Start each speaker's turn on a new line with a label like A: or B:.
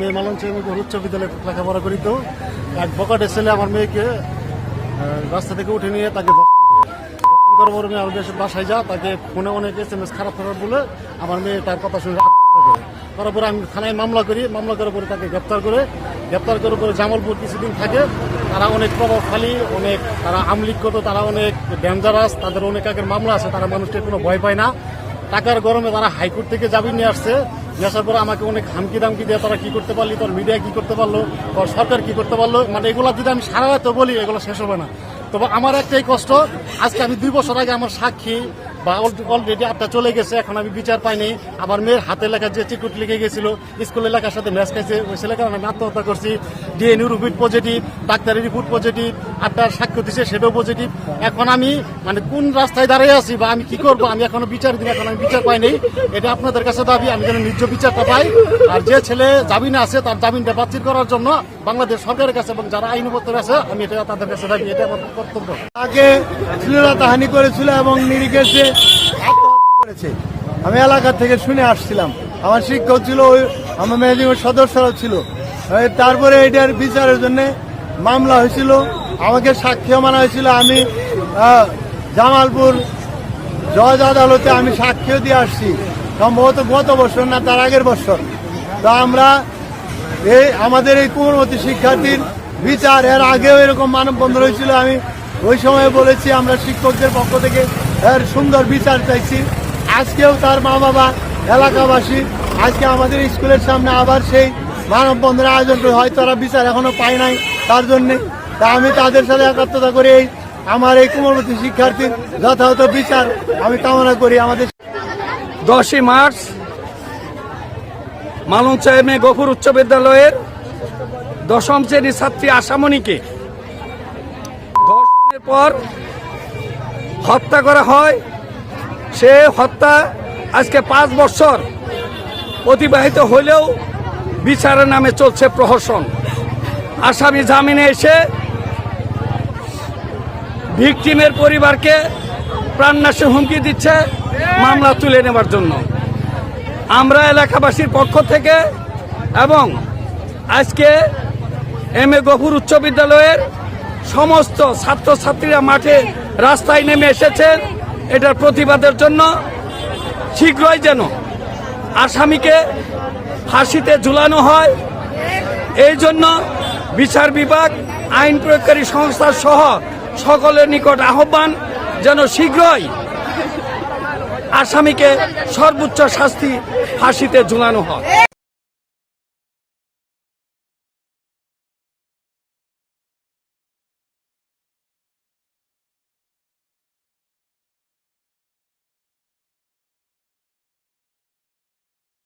A: মেয়ে মালঞ্চে উচ্চ বিদ্যালয়ে লেখাপড়া করি। তো এক বকাটে ছেলে আমার মেয়েকে রাস্তা থেকে উঠে নিয়ে তাকে দর্শন করার পর মেয়ে আমার বাসায় যা, তাকে ফোনে অনেক SMS খারাপ খারাপ বলে আমার মেয়ে তার কথা শুনে আত্মহত্যা করে। তারপরে আমি থানায় মামলা করি, মামলা করার পরে তাকে গ্রেপ্তার করার পরে জামালপুর কিছুদিন থাকে। তারা অনেক প্রভাবশালী, অনেক তারা আমলিগত, তারা অনেক ডেঞ্জারাস, তাদের অনেক আগের মামলা আছে, তারা মানুষকে কোনো ভয় পায় না। টাকার গরমে তারা হাইকোর্ট থেকে জামিন নিয়ে আসছে। আসার পরে আমাকে অনেক হামকি দামকি দিয়ে তারা কি করতে পারলি, তোর মিডিয়া কি করতে পারলো, তোর সরকার কি করতে পারলো, মানে এগুলো যদি আমি সারা রাত বলি এগুলো শেষ হবে না। তবে আমার একটাই কষ্ট, আজকে আমি 2 বছর আগে আমার সাক্ষী বা অলরেডি আপনার চলে গেছে, এখন আমি বিচার পাইনি। আমার মেয়ের হাতে লেখা যে চিকুট লিখে গেছিল, স্কুলের লেখার সাথে ম্যাচ খাইছে, ওই ছেলের কারণে আমি আত্মহত্যা করছি। ডিএনএ রিপোর্ট পজিটিভ, ডাক্তারের রিপোর্ট পজিটিভ, আপনার সাক্ষ্য দিচ্ছে সেটাও পজিটিভ। এখন আমি মানে কোন রাস্তায় দাঁড়িয়ে আছি বা আমি কি করবো, আমি এখনো বিচার দিই, এখন আমি বিচার পাইনি। এটা আপনাদের কাছে দাবি, আমি যেন ন্যায্য বিচারটা পাই। আর যে ছেলে জামিনে আছে তার জামিনটা বাতিল করার জন্য বাংলাদেশ সরকারের কাছে এবং যারা আইনগত আছে আমি এটা তাদের কাছে দাবি, এটা আমার কর্তব্য।
B: তাকে শ্লীলতাহানি করেছিল এবং নিরিখে সে আত্মহত্যা করেছে। আমি এলাকা থেকে শুনে আসছিলাম, আমার শিক্ষক ছিল, আমার ম্যানেজিংয়ের সদস্যরা ছিল। তারপরে এটার বিচারের জন্য মামলা হয়েছিল, আমাকে সাক্ষ্য মানা হয়েছিল। আমি জামালপুর জজ আদালতে আমি সাক্ষ্য দিয়ে আসছি, সম্ভবত গত বছর না তার আগের বছর। তো আমরা আমাদের এই কোমলমতি শিক্ষার্থীর বিচার, এর আগেও এরকম মানববন্ধন হয়েছিল। আমি ওই সময় বলেছি আমরা শিক্ষকদের পক্ষ থেকে এর সুন্দর বিচার চাইছি। আজকেও তার মা বাবা, এলাকাবাসী আজকে আমাদের স্কুলের সামনে আবার সেই মানববন্ধনের আয়োজন করে, হয়তো তারা বিচার এখনো পায় নাই তার জন্যে। তা আমি তাদের সাথে একাত্মতা করে আমার এই কোমলমতি শিক্ষার্থীর যথাযথ বিচার আমি কামনা করি। আমাদের
C: 10ই March Malancha M A Gafur উচ্চ বিদ্যালয়ের 10ম শ্রেণীর ছাত্রী আশামণিকে ধর্ষণের পর হত্যা করা হয়। সে হত্যা আজকে 5 বছর অতিবাহিত হলেও বিচারের নামে চলছে প্রহসন। আসামি জামিনে এসে ভিকটিমের পরিবারকে প্রাণনাশের হুমকি দিচ্ছে মামলা তুলে নেবার জন্য। আমরা এলাকাবাসীর পক্ষ থেকে এবং আজকে এম এ গফুর উচ্চ বিদ্যালয়ের সমস্ত ছাত্রছাত্রীরা মাঠে রাস্তায় নেমে এসেছেন এটার প্রতিবাদের জন্য। শীঘ্রই যেন আসামিকে ফাঁসিতে ঝুলানো হয়, এই জন্য বিচার বিভাগ, আইন প্রয়োগকারী সংস্থা সহ সকলের নিকট আহ্বান যেন শীঘ্রই আসামিকে সর্বোচ্চ শাস্তি ফাঁসিতে ঝুলানো হয়।